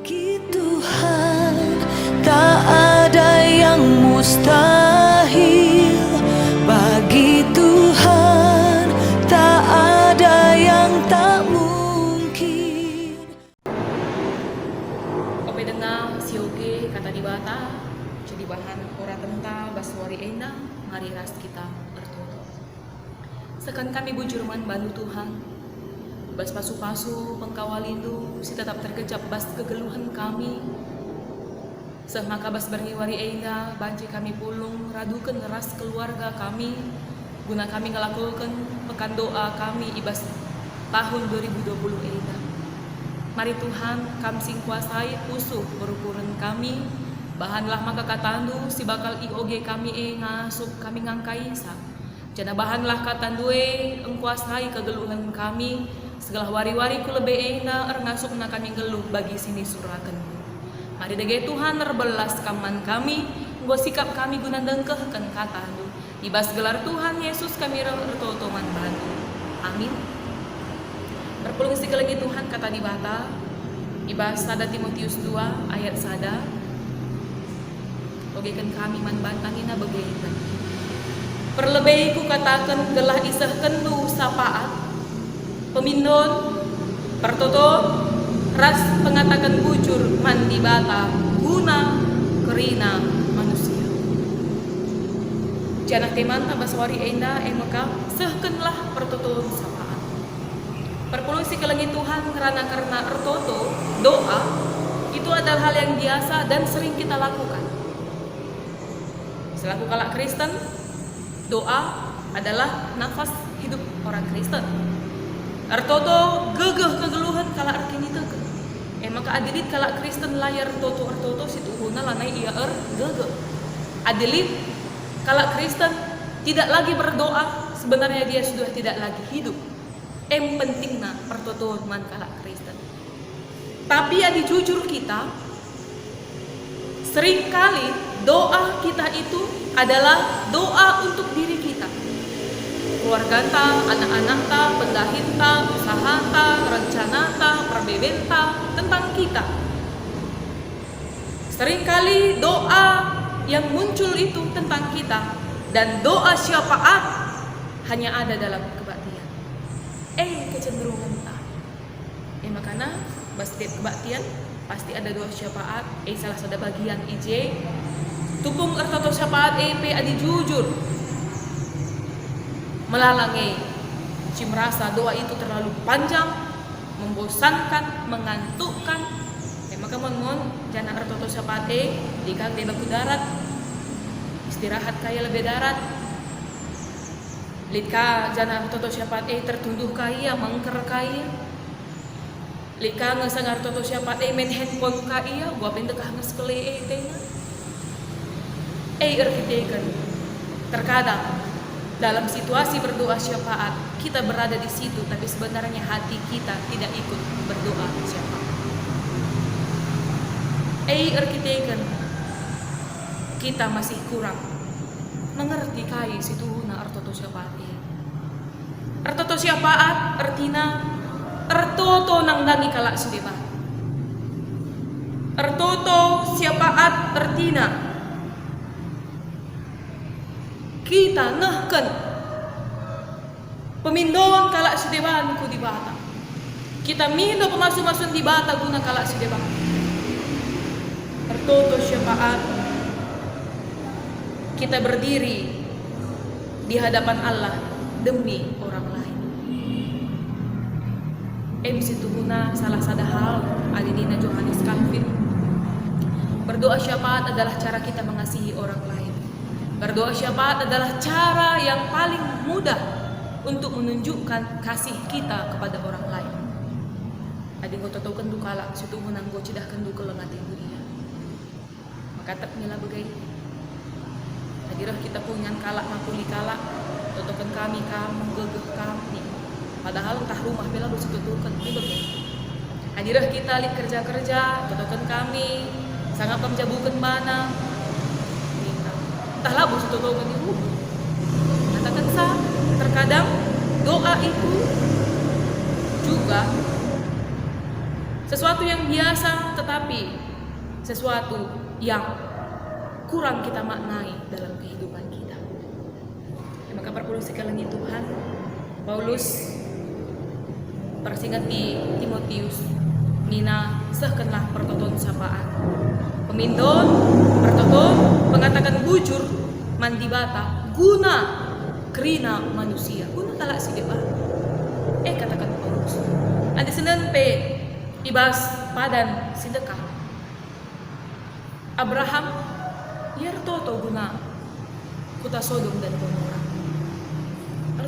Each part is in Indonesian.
Bagi Tuhan tak ada yang mustahil. Bagi Tuhan tak ada yang tak mungkin. Ope dengar sioge kata di bata jadi bahan ora tenta baswari ena mari ras kita bertoto. Sekan kami bujur man bantu Tuhan. Bas pasu-pasu pengkawalindu si tetap terkejap bas kegeluhan kami. Seh maka bas berniwari ena banci kami pulung radukan ras keluarga kami. Guna kami ngelakukan pekan doa kami ibas tahun 2020 ena. Mari Tuhan kami sing kuasai usuh berukuran kami. Bahanlah maka katandu si bakal IOG kami ngasuk kami ngangkaisa. Jana bahanlah katandue engkuasai kegeluhan kami. Segala wari-wari ku lebe ena ngasuk na kami geluh bagi sini surakan. Mari dege Tuhan nerbelas kaman kami. Nggo sikap kami guna dengkeh kan katandu. Ibas gelar Tuhan Yesus kami retotoman bantu. Amin. Berpulung sikap lagi Tuhan kata di bata. Ibas sada Timotius 2 ayat sada. Ogekan kami man bantangina bagaikan. Perlebih ku katakan gelah isah kendu sapaat. Pemindon, pertoto, ras pengatakan bujur mandi bata guna kerina manusia. Janak teman tabaswari enda emaka sehkenlah pertoto sapaat. Perpuluh si kelengi Tuhan karena ertoto doa itu adalah hal yang biasa dan sering kita lakukan. Selaku kalak Kristen, doa adalah nafas hidup orang Kristen. Ertoto gegeh kegeluhan kala arkini teke. Maka adilit kala Kristen layar ertoto situ huna lanai ia gegeh. Adilit kala Kristen tidak lagi berdoa, sebenarnya dia sudah tidak lagi hidup. Pentingna ertoto man kala Kristen. Tapi adi jujur kita, seringkali doa kita itu adalah doa untuk diri kita. Keluarga ta, anak-anak ta, pendahin ta, usaha ta, rencana ta, perbeben ta, tentang kita. Seringkali doa yang muncul itu tentang kita. Dan doa syafaat hanya ada dalam kebaktian. Kecenderungan ta. Makanya setiap kebaktian pasti ada doa syafaat. Salah satu bagian IJ tupung ertoto syafaat adi jujur melalangi si merasa doa itu terlalu panjang, membosankan, mengantukkan. Maka mohon jangan ertoto syafaat jika di baku darat istirahat kaya lebih darat. Lika jangan ertoto syafaat tertunduh kaya mengker kaya. Lika ngesang ertoto syafaat main handphone kaya gua pendekah ngeskele tenga. Erkitekan terkadang dalam situasi berdoa syafaat kita berada di situ tapi sebenarnya hati kita tidak ikut berdoa syafaat. Erkitekan kita masih kurang mengerti kai situ na ertoto syafaat. Ertoto syafaat artina ertoto nang dani kalak sudebat. Ertoto syafaat artina kita ngehken pemindon kalak sedeban ku di bata. Kita mindo pemasu-masun di bata guna kalak sedeban. Ertoto syafaat kita berdiri di hadapan Allah demi orang lain. Situ guna salah satu hal adinina Johannes Calvin. Berdoa syafaat adalah cara kita mengasihi orang lain. Berdoa syafaat adalah cara yang paling mudah untuk menunjukkan kasih kita kepada orang lain. Adi ngoto tau kendu kala situ menanggo cidah kendu kelengat dunia. Maka tak nila bagai. Hadirah kita punyan kala mapuli kala totokan kami menggegeh kami. Padahal entah rumah bela lu situ tukan ini bagai. Hadirah kita lit kerja-kerja totokan kami sangat pemjabukan mana. Entahlah bos tolongan ibu. Katakan terkadang doa itu juga sesuatu yang biasa tetapi tetapi sesuatu yang kurang kita maknai dalam kehidupan kita. Maka perlu sekali Tuhan, Paulus persingati Timotius, Nina sehkenlah pertoton sapaan. Pemindon, pertoton, mengatakan bujur, mandi bata, guna kerina manusia. Guna kalak si depan. Katakan Paulus. Adi senen pe ibas padan sidekah. Abraham, yer toto guna kota Sodom dan Gomora.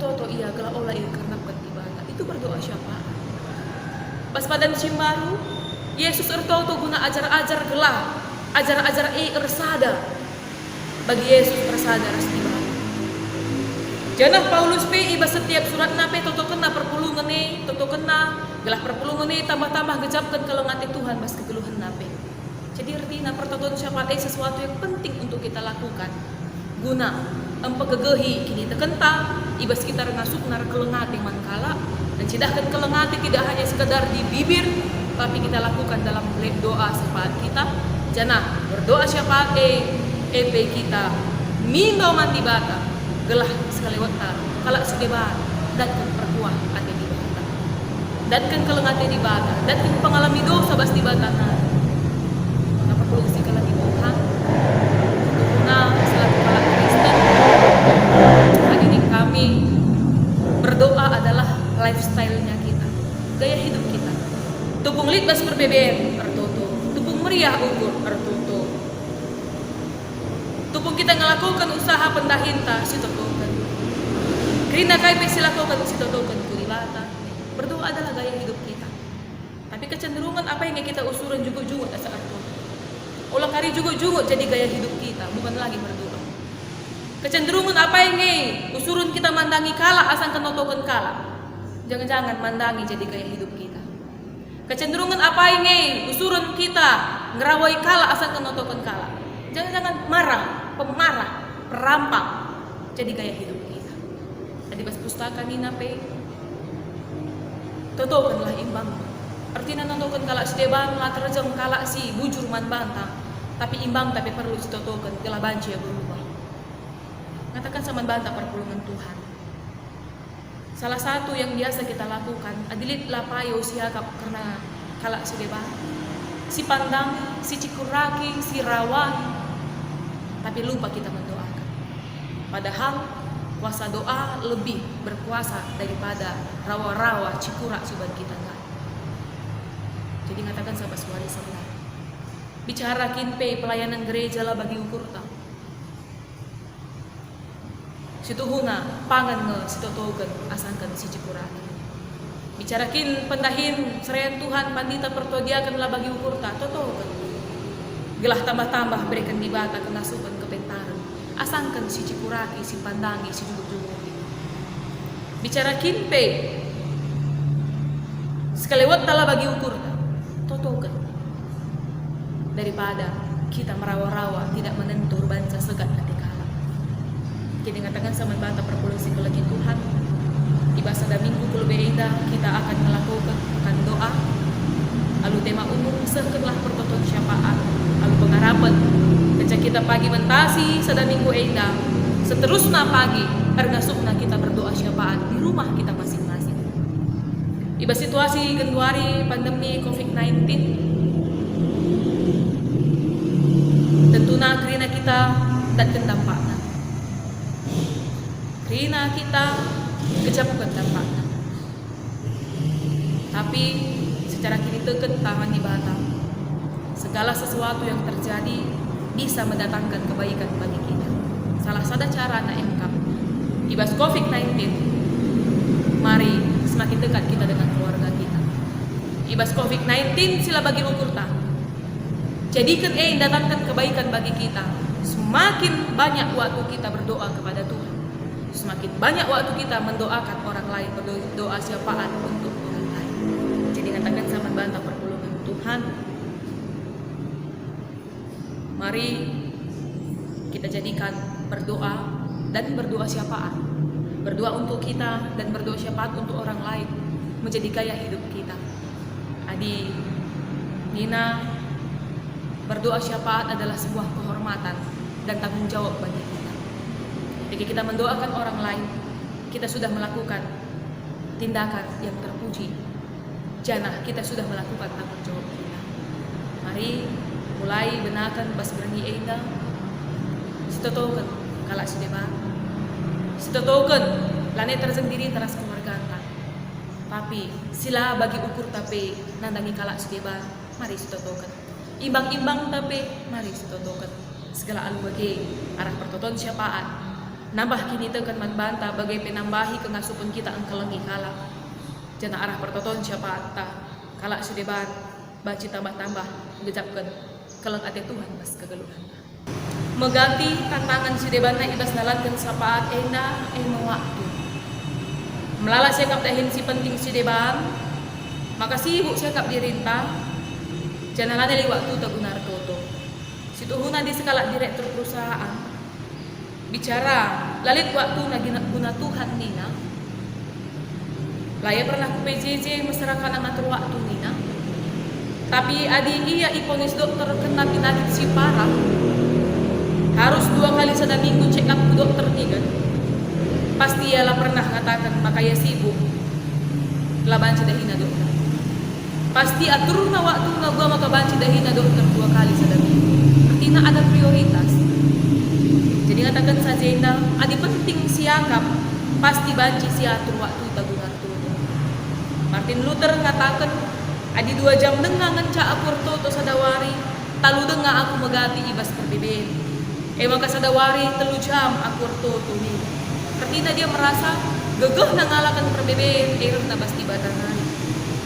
Toto iya gelah olah iya karena bata. Itu berdoa siapa? Pas padan simbaru, Yesus ertoto guna ajar-ajar gelah, ajar-ajar ersada. Bagi Yesus ersada restiba. Janah Paulus pe iba setiap surat nape toto kena perpulungan ne, toto kena gelah perpulungan ne tambah-tambah gejapkan kalau ngati Tuhan bas kegeluhan nape. Jadi artinya pertoton siapa sesuatu yang penting untuk kita lakukan. Guna empegegehi kini tekenta ibas kita rengasuk nar kelengati mankala dan cidahkan kelengati tidak hanya sekedar di bibir tapi kita lakukan dalam doa syafaat kita. Jana berdoa syafaat kita mindo mandi bata gelah sekali waktu kalak sedebat dan perkuah ate di bata dan kan kelengati di bata dan kan pengalami dosa bas di bata maka perlu sekali Tuhan selaku kalak Kristen hari ini kami berdoa adalah lifestyle-nya kita, gaya hidup kita. Tupung litbas berbebem pertoto, tupung meriah ukur pertoto. Tupung kita ngelakukan usaha pendahinta si totokan. Kerina kai pesi lakukan si totokan kulibata. Berdoa adalah gaya hidup kita. Tapi kecenderungan apa yang kita usuran juga-juga asa arto. Olah kari juga-juga jadi gaya hidup kita, bukan lagi berdoa. Kecenderungan apa yang usurun kita mandangi kala asal kenotokan kala. Jangan-jangan mandangi jadi gaya hidup kita. Kecenderungan apa yang usurun kita ngerawai kala asal kenotokan kala. Jangan-jangan marah, pemarah, perampang jadi gaya hidup kita. Tadi pas pustaka ni nape totokanlah imbang. Artinya nontokan kala si deban lah terjang kala si bujur man bantang. Tapi imbang tapi perlu ditotokan gelah banci ya berubah. Katakan sama bantah perpulungan Tuhan. Salah satu yang biasa kita lakukan adilit lapayo siagap karena kalak si deban, si pandang, si cikuraki, si rawan, tapi lupa kita mendoakan. Padahal kuasa doa lebih berkuasa daripada rawa-rawa cikurak suban kita enggak. Jadi ngatakan sahabat suari sebenar. Bicara kinpe pelayanan gereja lah bagi ukur tak. Situhuna pangan nge sitotogen asangkan si cikuraki. Bicarakin pendahin serayan Tuhan pandita pertodiakan lah bagi ukur tak totogen. Gelah tambah-tambah berikan di bata kenasukan kepentaran. Asangkan si cikuraki, si pandangi, si jugut-jugut. Bicarakin pe sekalewat tala bagi ukur tak totogen. Daripada kita merawa-rawa tidak menentur banca segat hati kala. Jadi ngatakan sama bantah perpulusi ke lagi Tuhan. Di basada minggu kulbeida kita akan melakukan doa. Lalu tema umum sekelah pertoton syafaat. Lalu pengharapan. Ketika kita pagi mentasi sada minggu eida. Seterusnya pagi ergasukna kita berdoa syafaat di rumah kita masing-masing. Iba situasi genduari pandemi COVID-19. Tentunya kerina kita dan kendampak. Rina kita kejapkan dampaknya. Tapi secara kini teken tangan di batang. Segala sesuatu yang terjadi bisa mendatangkan kebaikan bagi kita. Salah satu cara na engkap. Ibas COVID-19, mari semakin dekat kita dengan keluarga kita. Ibas COVID-19 sila bagi ukur tak. Jadikan datangkan kebaikan bagi kita. Semakin banyak waktu kita berdoa kepada Tuhan. Semakin banyak waktu kita mendoakan orang lain, berdoa syafaat untuk orang lain. Jadi katakan sama bantah perpulungan Tuhan. Mari kita jadikan berdoa dan berdoa syafaat. Berdoa untuk kita dan berdoa syafaat untuk orang lain menjadi gaya hidup kita. Adi, Nina, Berdoa syafaat adalah sebuah kehormatan dan tanggung jawab bagi kita. Ketika kita mendoakan orang lain, kita sudah melakukan tindakan yang terpuji. Janah kita sudah melakukan tanggung jawab kita. Mari mulai benakan bas berani enda. Sitotoken kalak sideban. Sitotoken lane tersendiri teras keluarga. Tapi sila bagi ukur tapi nandangi kalak sideban. Mari sitotoken. Imbang-imbang tapi mari sitotoken. Segala anu bagi arah pertoton syafaat. Nambah kini tekan manbanta bagai penambahi kengasupun kita angkelengi kalak. Jana arah pertoton syafaat ta kalak sideban baci tambah-tambah gejapkan keleng ate Tuhan bas kegeluhan. Megati tantangan sideban na ibas nalankan syafaat ena waktu. Melala sekap dahin si penting sideban, maka sibuk sekap dirintah. Jana lane waktu tagunar toto. Situhuna di skala direktur perusahaan. Bicara lalit waktu guna Tuhan nina. Laya pernah ku PJJ masyarakat ngatur waktu nina. Tapi adi iya iponis dokter kena penyakit si parah. Harus 2 kali pada minggu check up ke dokter nih kan. Pasti ialah pernah katakan makanya sibuk. Laban hina dokter. Pasti atur na waktu na gua maka banci hina dokter 2 kali pada minggu. Artinya ada prioritas. Jadi katakan saja indah, adi penting siakap pasti banci siatur waktu tagunar tuh. Martin Luther katakan adi 2 jam dengar ngenca akur toto sadawari, talu dengar aku megati ibas perbeben. Maka sadawari 3 jam akur toto ni. Artinya dia merasa gegeh nangalakan perbeben, na pasti batangan.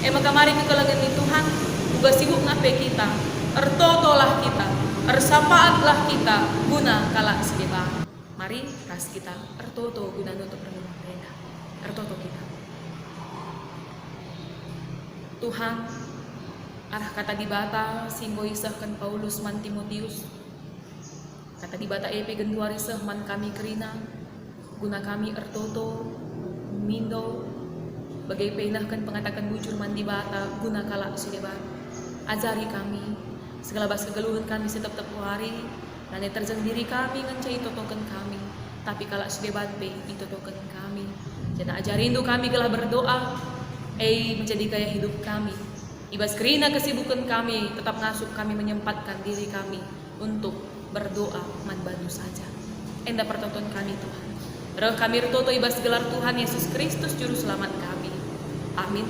Maka mari ke kalangan ni Tuhan, uga sibuk ngape kita, ertotolah kita, ersapaatlah kita, guna kalak sedeba. Mari ras kita, ertoto guna untuk renungan reda, ertoto kita. Tuhan, arah kata di bata, singgo isahkan Paulus man Timotius. Kata di bata epe genduari man kami kerina, guna kami ertoto, mindo, bagai penahkan pengatakan bujur man di bata, guna kalak sideban. Ajari kami, segala bas kegeluhan kami setiap hari, dan terjang diri kami ngencai totokan kami, tapi kalak sideban pe itotokan kami. Jadi ajarin tu kami gelah berdoa, menjadi gaya hidup kami. Ibas kerina kesibukan kami, tetap ngasup kami menyempatkan diri kami untuk berdoa manbadu saja. Enda pertonton kami Tuhan. Roh kami retoto ibas gelar Tuhan Yesus Kristus Juru Selamat kami. Amin.